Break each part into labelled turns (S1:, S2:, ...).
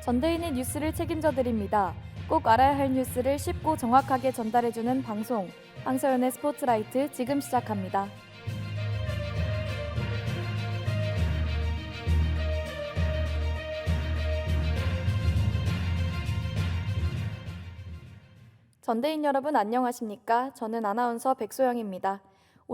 S1: 전대인의 뉴스를 책임져 드립니다. 꼭 알아야 할 뉴스를 쉽고 정확하게 전달해주는 방송, 황서연의 스포트라이트 지금 시작합니다. 전대인 여러분 안녕하십니까? 저는 아나운서 백소영입니다.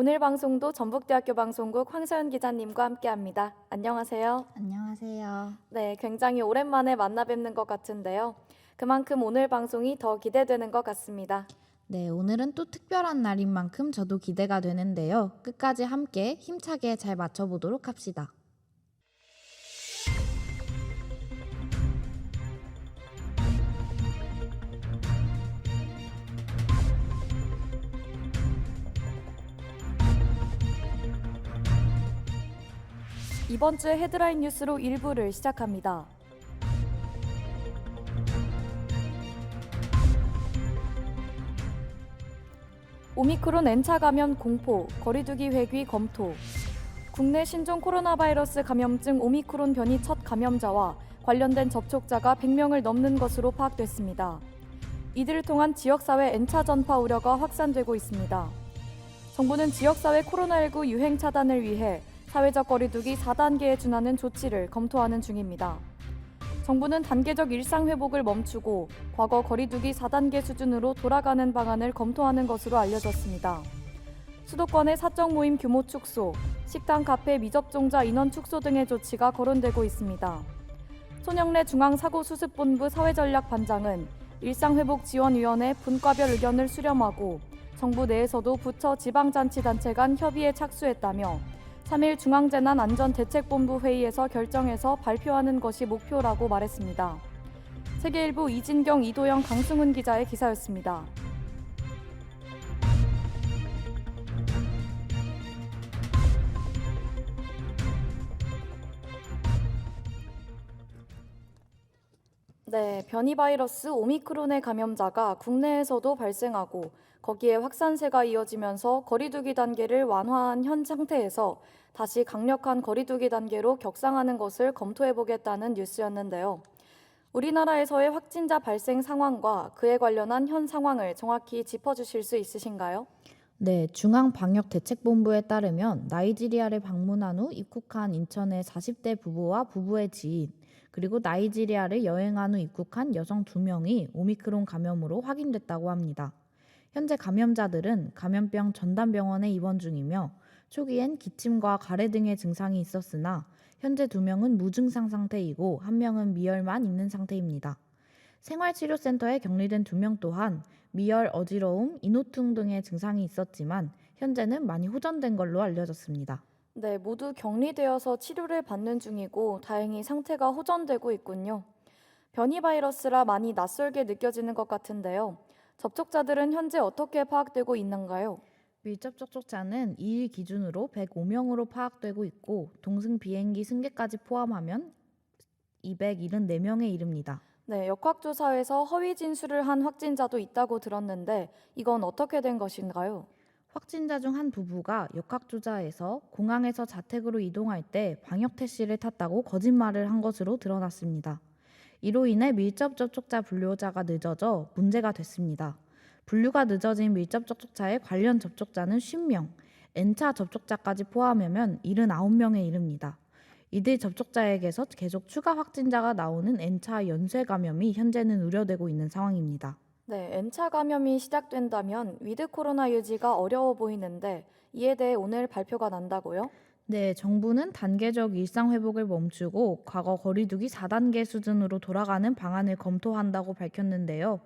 S1: 오늘 방송도 전북대학교 방송국 황서연 기자님과 함께합니다. 안녕하세요.
S2: 안녕하세요.
S1: 네, 굉장히 오랜만에 만나 뵙는 것 같은데요. 그만큼 오늘 방송이 더 기대되는 것 같습니다.
S2: 네, 오늘은 또 특별한 날인 만큼 저도 기대가 되는데요. 끝까지 함께 힘차게 잘 맞춰보도록 합시다.
S1: 이번 주의 헤드라인 뉴스로 1부를 시작합니다. 오미크론 N차 감염 공포, 거리두기 회귀 검토. 국내 신종 코로나 바이러스 감염증 오미크론 변이 첫 감염자와 관련된 접촉자가 100명을 넘는 것으로 파악됐습니다. 이들을 통한 지역사회 N차 전파 우려가 확산되고 있습니다. 정부는 지역사회 코로나19 유행 차단을 위해 사회적 거리두기 4단계에 준하는 조치를 검토하는 중입니다. 정부는 단계적 일상 회복을 멈추고 과거 거리두기 4단계 수준으로 돌아가는 방안을 검토하는 것으로 알려졌습니다. 수도권의 사적 모임 규모 축소, 식당, 카페 미접종자 인원 축소 등의 조치가 거론되고 있습니다. 손영래 중앙사고수습본부 사회전략반장은 일상회복지원위원회 분과별 의견을 수렴하고 정부 내에서도 부처 지방자치단체 간 협의에 착수했다며 3일 중앙재난안전대책본부 회의에서 결정해서 발표하는 것이 목표라고 말했습니다. 세계일보 이진경, 이도영, 강승훈 기자의 기사였습니다. 네, 변이 바이러스 오미크론의 감염자가 국내에서도 발생하고 거기에 확산세가 이어지면서 거리두기 단계를 완화한 현 상태에서 다시 강력한 거리두기 단계로 격상하는 것을 검토해보겠다는 뉴스였는데요. 우리나라에서의 확진자 발생 상황과 그에 관련한 현 상황을 정확히 짚어주실 수 있으신가요?
S2: 네, 중앙방역대책본부에 따르면 나이지리아를 방문한 후 입국한 인천의 40대 부부와 부부의 지인, 그리고 나이지리아를 여행한 후 입국한 여성 2명이 오미크론 감염으로 확인됐다고 합니다. 현재 감염자들은 감염병 전담병원에 입원 중이며 초기엔 기침과 가래 등의 증상이 있었으나 현재 2명은 무증상 상태이고 1명은 미열만 있는 상태입니다. 생활치료센터에 격리된 2명 또한 미열, 어지러움, 인후통 등의 증상이 있었지만 현재는 많이 호전된 걸로 알려졌습니다.
S1: 네, 모두 격리되어서 치료를 받는 중이고 다행히 상태가 호전되고 있군요. 변이 바이러스라 많이 낯설게 느껴지는 것 같은데요. 접촉자들은 현재 어떻게 파악되고 있는가요?
S2: 밀접 접촉자는 2일 기준으로 105명으로 파악되고 있고 동승 비행기 승객까지 포함하면 274명에 이릅니다.
S1: 네, 역학조사에서 허위 진술을 한 확진자도 있다고 들었는데 이건 어떻게 된 것인가요?
S2: 확진자 중 한 부부가 역학조사에서 공항에서 자택으로 이동할 때 방역 택시를 탔다고 거짓말을 한 것으로 드러났습니다. 이로 인해 밀접 접촉자 분류자가 늦어져 문제가 됐습니다. 분류가 늦어진 밀접 접촉자의 관련 접촉자는 50명, N차 접촉자까지 포함하면 79명에 이릅니다. 이들 접촉자에게서 계속 추가 확진자가 나오는 N차 연쇄 감염이 현재는 우려되고 있는 상황입니다.
S1: 네, N차 감염이 시작된다면 위드 코로나 유지가 어려워 보이는데 이에 대해 오늘 발표가 난다고요?
S2: 네, 정부는 단계적 일상 회복을 멈추고 과거 거리두기 4단계 수준으로 돌아가는 방안을 검토한다고 밝혔는데요.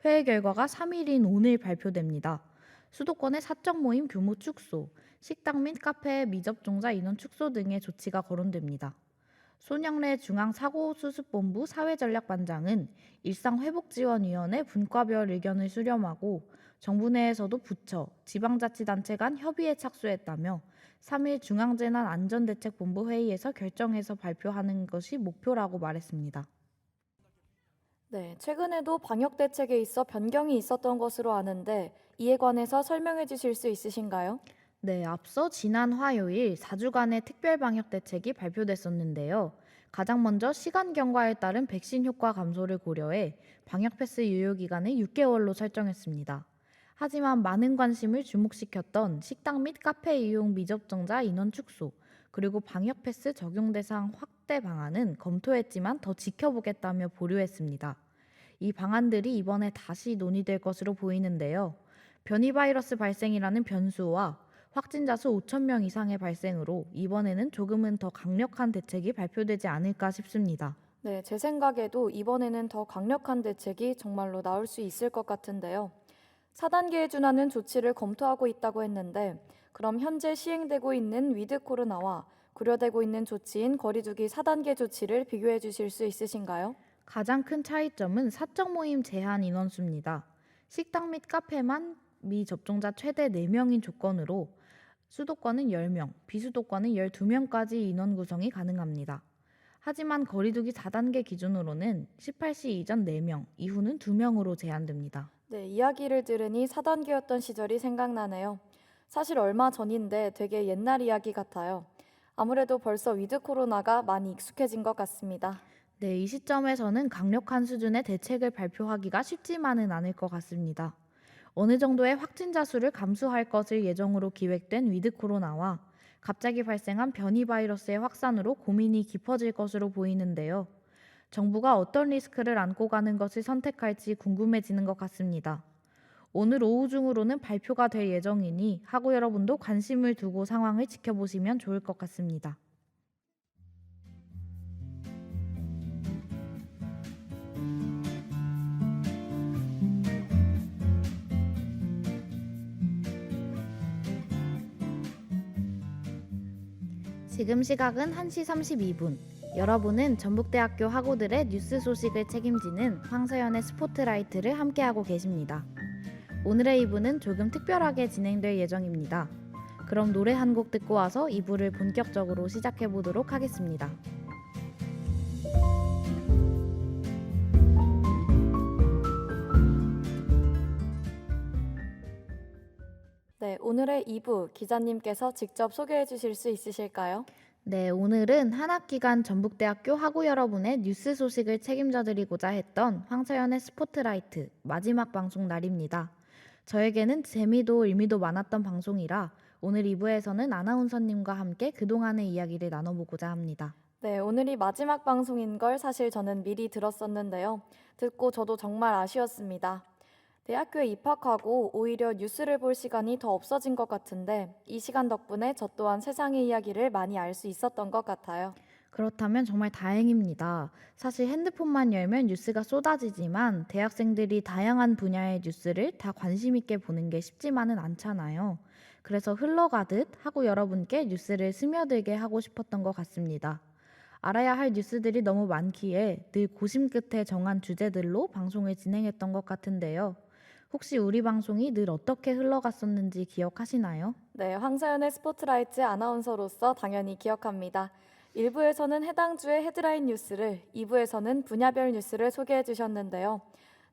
S2: 회의 결과가 3일인 오늘 발표됩니다. 수도권의 사적 모임 규모 축소, 식당 및 카페 미접종자 인원 축소 등의 조치가 거론됩니다. 손영래 중앙사고수습본부 사회전략반장은 일상회복지원위원회 분과별 의견을 수렴하고 정부 내에서도 부처, 지방자치단체 간 협의에 착수했다며 3일 중앙재난안전대책본부 회의에서 결정해서 발표하는 것이 목표라고 말했습니다.
S1: 네, 최근에도 방역 대책에 있어 변경이 있었던 것으로 아는데 이에 관해서 설명해 주실 수 있으신가요?
S2: 네, 앞서 지난 화요일 4주간의 특별방역 대책이 발표됐었는데요. 가장 먼저 시간 경과에 따른 백신 효과 감소를 고려해 방역 패스 유효 기간을 6개월로 설정했습니다. 하지만 많은 관심을 주목시켰던 식당 및 카페 이용 미접종자 인원 축소, 그리고 방역 패스 적용 대상 확대 방안은 검토했지만 더 지켜보겠다며 보류했습니다. 이 방안들이 이번에 다시 논의될 것으로 보이는데요. 변이 바이러스 발생이라는 변수와 확진자 수 5천 명 이상의 발생으로 이번에는 조금은 더 강력한 대책이 발표되지 않을까 싶습니다.
S1: 네, 제 생각에도 이번에는 더 강력한 대책이 정말로 나올 수 있을 것 같은데요. 4단계에 준하는 조치를 검토하고 있다고 했는데, 그럼 현재 시행되고 있는 위드 코로나와 고려되고 있는 조치인 거리두기 4단계 조치를 비교해 주실 수 있으신가요?
S2: 가장 큰 차이점은 사적 모임 제한 인원수입니다. 식당 및 카페만 미접종자 최대 4명인 조건으로 수도권은 10명, 비수도권은 12명까지 인원 구성이 가능합니다. 하지만 거리두기 4단계 기준으로는 18시 이전 4명, 이후는 2명으로 제한됩니다.
S1: 네, 이야기를 들으니 4단계였던 시절이 생각나네요. 사실 얼마 전인데 되게 옛날 이야기 같아요. 아무래도 벌써 위드 코로나가 많이 익숙해진 것 같습니다.
S2: 네, 이 시점에서는 강력한 수준의 대책을 발표하기가 쉽지만은 않을 것 같습니다. 어느 정도의 확진자 수를 감수할 것을 예정으로 기획된 위드 코로나와 갑자기 발생한 변이 바이러스의 확산으로 고민이 깊어질 것으로 보이는데요. 정부가 어떤 리스크를 안고 가는 것을 선택할지 궁금해지는 것 같습니다. 오늘 오후 중으로는 발표가 될 예정이니 하고 여러분도 관심을 두고 상황을 지켜보시면 좋을 것 같습니다. 지금 시각은 1시 32분. 여러분은 전북대학교 학우들의 뉴스 소식을 책임지는 황서연의 스포트라이트를 함께하고 계십니다. 오늘의 2부는 조금 특별하게 진행될 예정입니다. 그럼 노래 한 곡 듣고 와서 2부를 본격적으로 시작해 보도록 하겠습니다.
S1: 네, 오늘의 2부 기자님께서 직접 소개해 주실 수 있으실까요?
S2: 네, 오늘은 한 학기간 전북대학교 학우 여러분의 뉴스 소식을 책임져 드리고자 했던 황서연의 스포트라이트 마지막 방송 날입니다. 저에게는 재미도 의미도 많았던 방송이라 오늘 2부에서는 아나운서님과 함께 그동안의 이야기를 나눠보고자 합니다.
S1: 네, 오늘이 마지막 방송인 걸 사실 저는 미리 들었었는데요. 듣고 저도 정말 아쉬웠습니다. 대학교에 입학하고 오히려 뉴스를 볼 시간이 더 없어진 것 같은데 이 시간 덕분에 저 또한 세상의 이야기를 많이 알 수 있었던 것 같아요.
S2: 그렇다면 정말 다행입니다. 사실 핸드폰만 열면 뉴스가 쏟아지지만 대학생들이 다양한 분야의 뉴스를 다 관심 있게 보는 게 쉽지만은 않잖아요. 그래서 흘러가듯 하고 여러분께 뉴스를 스며들게 하고 싶었던 것 같습니다. 알아야 할 뉴스들이 너무 많기에 늘 고심 끝에 정한 주제들로 방송을 진행했던 것 같은데요. 혹시 우리 방송이 늘 어떻게 흘러갔었는지 기억하시나요?
S1: 네, 황사연의 스포트라이트 아나운서로서 당연히 기억합니다. 1부에서는 해당 주의 헤드라인 뉴스를, 2부에서는 분야별 뉴스를 소개해 주셨는데요.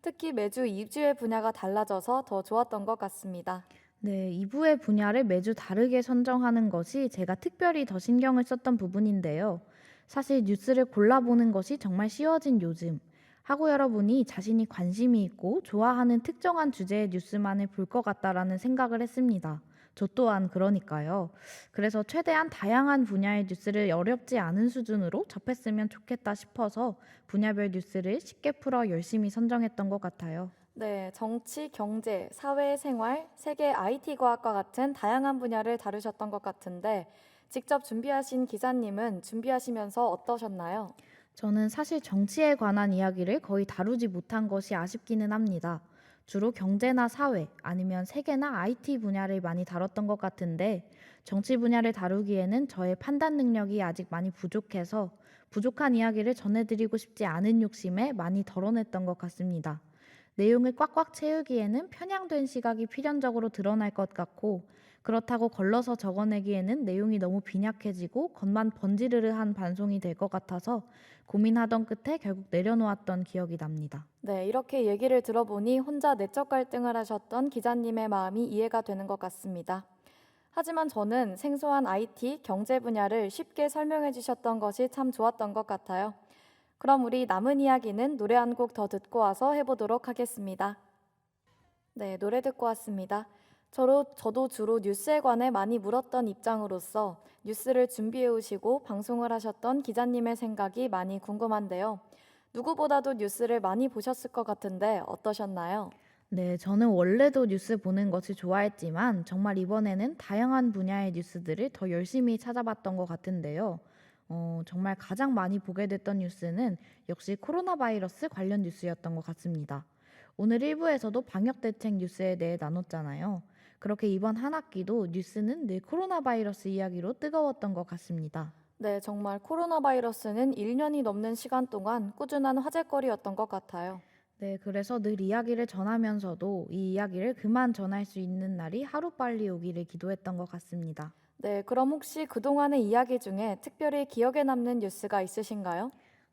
S1: 특히 매주 2주의 분야가 달라져서 더 좋았던 것 같습니다.
S2: 네, 2부의 분야를 매주 다르게 선정하는 것이 제가 특별히 더 신경을 썼던 부분인데요. 사실 뉴스를 골라보는 것이 정말 쉬워진 요즘. 하고 여러분이 자신이 관심이 있고 좋아하는 특정한 주제의 뉴스만을 볼 것 같다라는 생각을 했습니다. 저 또한 그러니까요. 그래서 최대한 다양한 분야의 뉴스를 어렵지 않은 수준으로 접했으면 좋겠다 싶어서 분야별 뉴스를 쉽게 풀어 열심히 선정했던 것 같아요.
S1: 네, 정치, 경제, 사회, 생활, 세계 IT 과학과 같은 다양한 분야를 다루셨던 것 같은데 직접 준비하신 기자님은 준비하시면서 어떠셨나요?
S2: 저는 사실 정치에 관한 이야기를 거의 다루지 못한 것이 아쉽기는 합니다. 주로 경제나 사회 아니면 세계나 IT 분야를 많이 다뤘던 것 같은데 정치 분야를 다루기에는 저의 판단 능력이 아직 많이 부족해서 부족한 이야기를 전해드리고 싶지 않은 욕심에 많이 덜어냈던 것 같습니다. 내용을 꽉꽉 채우기에는 편향된 시각이 필연적으로 드러날 것 같고 그렇다고 걸러서 적어내기에는 내용이 너무 빈약해지고 겉만 번지르르한 반송이 될 것 같아서 고민하던 끝에 결국 내려놓았던 기억이 납니다.
S1: 네, 이렇게 얘기를 들어보니 혼자 내적 갈등을 하셨던 기자님의 마음이 이해가 되는 것 같습니다. 하지만 저는 생소한 IT, 경제 분야를 쉽게 설명해 주셨던 것이 참 좋았던 것 같아요. 그럼 우리 남은 이야기는 노래 한 곡 더 듣고 와서 해보도록 하겠습니다. 네, 노래 듣고 왔습니다. 저도 주로 뉴스에 관해 많이 물었던 입장으로서 뉴스를 준비해 오시고 방송을 하셨던 기자님의 생각이 많이 궁금한데요. 누구보다도 뉴스를 많이 보셨을 것 같은데 어떠셨나요?
S2: 네, 저는 원래도 뉴스 보는 것을 좋아했지만 정말 이번에는 다양한 분야의 뉴스들을 더 열심히 찾아봤던 것 같은데요. 정말 가장 많이 보게 됐던 뉴스는 역시 코로나 바이러스 관련 뉴스였던 것 같습니다. 오늘 일부에서도 방역 대책 뉴스에 대해 나눴잖아요. 그렇게 이번 한 학기도 뉴스는 늘 코로나 바이러스 이야기로 뜨거웠던 것 같습니다.
S1: 네, 정말 코로나 바이러스는 1년이 넘는 시간 동안 꾸준한 화제거리였던 것 같아요.
S2: 네, 그래서 늘 이야기를 전하면서도 이 이야기를 그만 전할 수 있는 날이 하루빨리 오기를 기도했던 것 같습니다.
S1: 네, 그럼 혹시 그동안의 이야기 중에 특별히 기억에 남는 뉴스가 있으신가요?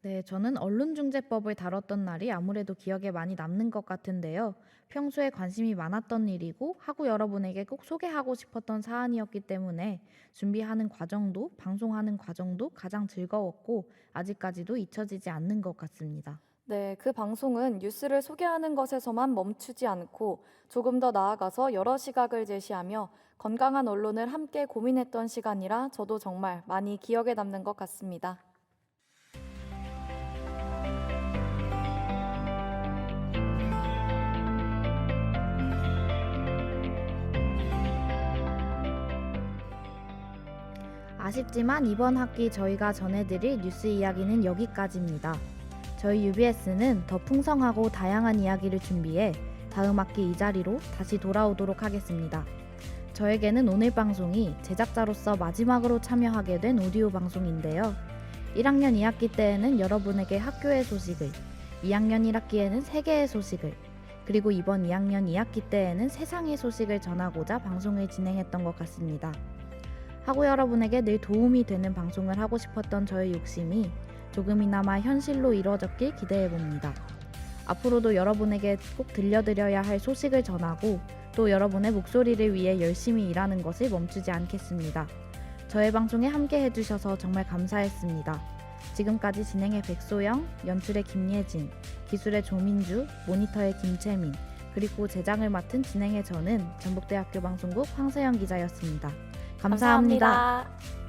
S2: 네, 저는 언론중재법을 다뤘던 날이 아무래도 기억에 많이 남는 것 같은데요. 평소에 관심이 많았던 일이고 하고 여러분에게 꼭 소개하고 싶었던 사안이었기 때문에 준비하는 과정도 방송하는 과정도 가장 즐거웠고 아직까지도 잊혀지지 않는 것 같습니다.
S1: 네, 그 방송은 뉴스를 소개하는 것에서만 멈추지 않고 조금 더 나아가서 여러 시각을 제시하며 건강한 언론을 함께 고민했던 시간이라 저도 정말 많이 기억에 남는 것 같습니다.
S2: 아쉽지만 이번 학기 저희가 전해드릴 뉴스 이야기는 여기까지입니다. 저희 UBS는 더 풍성하고 다양한 이야기를 준비해 다음 학기 이 자리로 다시 돌아오도록 하겠습니다. 저에게는 오늘 방송이 제작자로서 마지막으로 참여하게 된 오디오 방송인데요. 1학년 2학기 때에는 여러분에게 학교의 소식을, 2학년 1학기에는 세계의 소식을, 그리고 이번 2학년 2학기 때에는 세상의 소식을 전하고자 방송을 진행했던 것 같습니다. 하고 여러분에게 늘 도움이 되는 방송을 하고 싶었던 저의 욕심이 조금이나마 현실로 이루어졌길 기대해봅니다. 앞으로도 여러분에게 꼭 들려드려야 할 소식을 전하고 또 여러분의 목소리를 위해 열심히 일하는 것을 멈추지 않겠습니다. 저의 방송에 함께 해주셔서 정말 감사했습니다. 지금까지 진행의 백소영, 연출의 김예진, 기술의 조민주, 모니터의 김채민, 그리고 제작을 맡은 진행의 저는 전북대학교 방송국 황세영 기자였습니다. 감사합니다.
S1: 감사합니다.